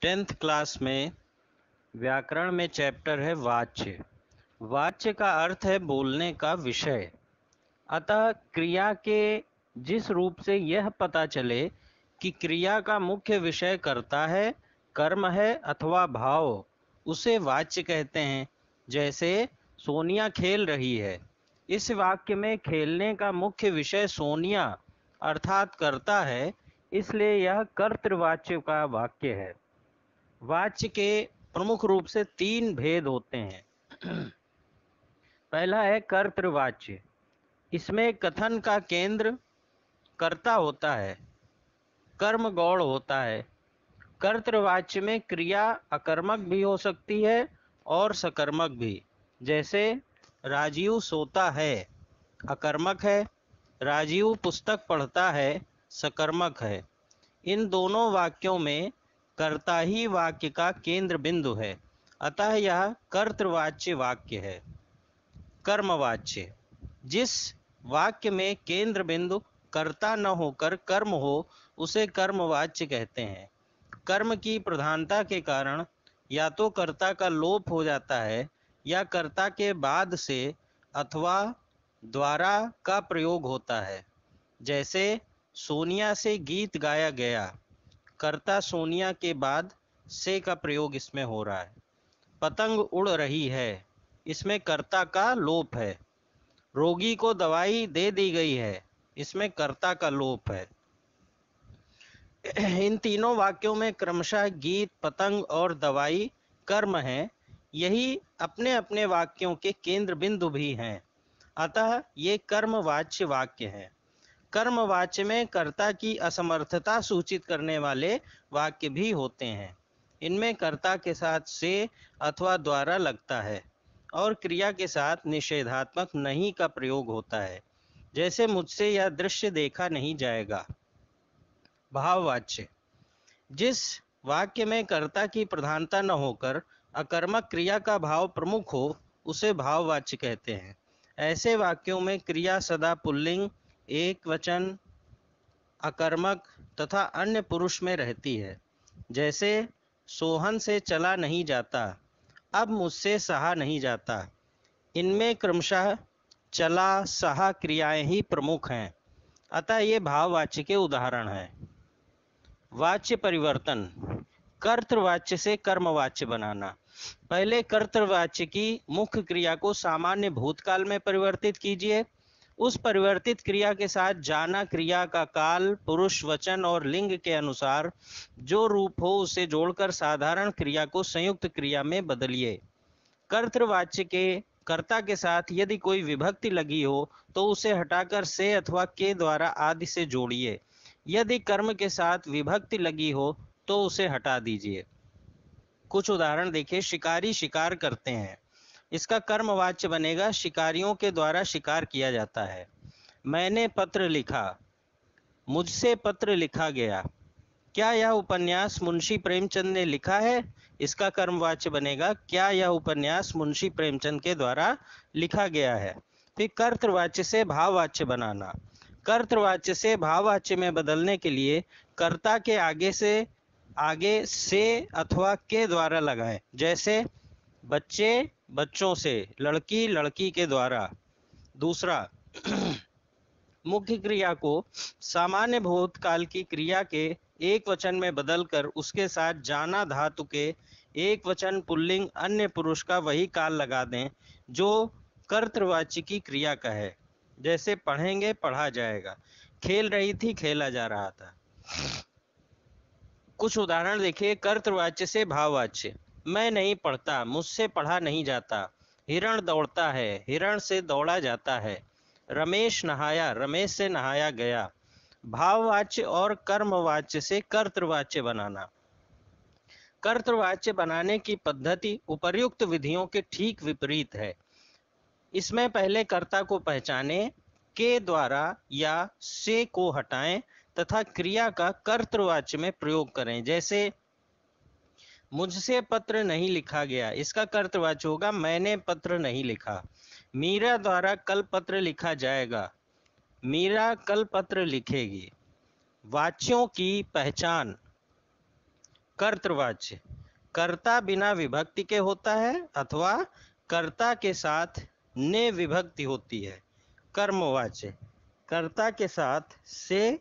10th class में व्याकरण में चैप्टर है वाच्य। वाच्य का अर्थ है बोलने का विषय। अतः क्रिया के जिस रूप से यह पता चले कि क्रिया का मुख्य विषय कर्ता है, कर्म है अथवा भाव, उसे वाच्य कहते हैं। जैसे सोनिया खेल रही है, इस वाक्य में खेलने का मुख्य विषय सोनिया अर्थात कर्ता है, इसलिए यह कर्तृवाच्य का वाक्य है। वाच्य के प्रमुख रूप से 3 भेद होते हैं। पहला है कर्तृवाच्य। इसमें कथन का केंद्र कर्ता होता है, कर्म गौण होता है। कर्तृवाच्य में क्रिया अकर्मक भी हो सकती है और सकर्मक भी। जैसे राजीव सोता है, अकर्मक है। राजीव पुस्तक पढ़ता है, सकर्मक है। इन दोनों वाक्यों में कर्ता ही वाक्य का केंद्र बिंदु है, अतः यह कर्तृवाच्य वाक्य है। कर्मवाच्य। जिस वाक्य में केंद्र बिंदु कर्ता न होकर कर्म हो, उसे कर्मवाच्य कहते हैं। कर्म की प्रधानता के कारण या तो कर्ता का लोप हो जाता है या कर्ता के बाद से अथवा द्वारा का प्रयोग होता है। जैसे सोनिया से गीत गाया गया, कर्ता सोनिया के बाद से का प्रयोग इसमें हो रहा है। पतंग उड़ रही है, इसमें कर्ता का लोप है। रोगी को दवाई दे दी गई है, इसमें कर्ता का लोप है। इन तीनों वाक्यों में क्रमशः गीत, पतंग और दवाई कर्म हैं। यही अपने अपने वाक्यों के केंद्र बिंदु भी हैं, अतः ये कर्मवाच्य वाक्य हैं। कर्मवाच्य में कर्ता की असमर्थता सूचित करने वाले वाक्य भी होते हैं। इनमें कर्ता के साथ से अथवा द्वारा लगता है और क्रिया के साथ निषेधात्मक नहीं का प्रयोग होता है। जैसे मुझसे यह दृश्य देखा नहीं जाएगा। भाववाच्य। जिस वाक्य में कर्ता की प्रधानता न होकर अकर्मक क्रिया का भाव प्रमुख हो, उसे भाववाच्य कहते हैं। ऐसे वाक्यों में क्रिया सदा पुल्लिंग, एक वचन, अकर्मक तथा अन्य पुरुष में रहती है। जैसे सोहन से चला नहीं जाता, अब मुझसे सहा नहीं जाता। इनमें क्रमशः चला सहा क्रियाएं ही प्रमुख हैं, अतः ये भाववाच्य के उदाहरण हैं। वाच्य परिवर्तन। कर्तृवाच्य से कर्मवाच्य बनाना। पहले कर्तृवाच्य की मुख्य क्रिया को सामान्य भूतकाल में परिवर्तित कीजिए। उस परिवर्तित क्रिया के साथ जाना क्रिया का काल, पुरुष, वचन और लिंग के अनुसार जो रूप हो उसे जोड़कर साधारण क्रिया को संयुक्त क्रिया में बदलिए। कर्तृवाच्य के कर्ता के साथ यदि कोई विभक्ति लगी हो तो उसे हटाकर से अथवा के द्वारा आदि से जोड़िए। यदि कर्म के साथ विभक्ति लगी हो तो उसे हटा दीजिए। कुछ उदाहरण देखिए। शिकारी शिकार करते हैं, इसका कर्मवाच्य बनेगा शिकारियों के द्वारा शिकार किया जाता है। मैंने पत्र लिखा, मुझसे पत्र लिखा गया। क्या यह उपन्यास मुंशी प्रेमचंद ने लिखा है? इसका कर्मवाच्य बनेगा क्या यह उपन्यास मुंशी प्रेमचंद के द्वारा लिखा गया है। फिर कर्तृवाच्य से भाववाच्य बनाना। कर्तृवाच्य से भाववाच्य में बदलने के लिए कर्ता के आगे से अथवा के द्वारा लगाएं। जैसे बच्चे बच्चों से, लड़की लड़की के द्वारा। दूसरा, मुख्य क्रिया को सामान्य भूतकाल की क्रिया के एक वचन में बदलकर उसके साथ जाना धातु के एक वचन पुल्लिंग अन्य पुरुष का वही काल लगा दें जो कर्तृवाच्य की क्रिया का है। जैसे पढ़ेंगे, पढ़ा जाएगा। खेल रही थी, खेला जा रहा था। कुछ उदाहरण देखिए। कर्तृवाच्य से भाववाच्य। मैं नहीं पढ़ता, मुझसे पढ़ा नहीं जाता। हिरण दौड़ता है, हिरण से दौड़ा जाता है। रमेश नहाया, रमेश से नहाया गया। भाववाच्य और कर्मवाच्य से कर्तृवाच्य बनाना। कर्तृवाच्य बनाने की पद्धति उपर्युक्त विधियों के ठीक विपरीत है। इसमें पहले कर्ता को पहचाने, के द्वारा या से को हटाएं तथा क्रिया का कर्तृवाच्य में प्रयोग करें। जैसे मुझसे पत्र नहीं लिखा गया, इसका कर्तृवाच्य होगा मैंने पत्र नहीं लिखा। मीरा द्वारा कल पत्र लिखा जाएगा, मीरा कल पत्र लिखेगी। वाच्यों की पहचान। कर्तृवाच्य, कर्ता बिना विभक्ति के होता है अथवा कर्ता के साथ ने विभक्ति होती है। कर्मवाच्य, कर्ता के साथ से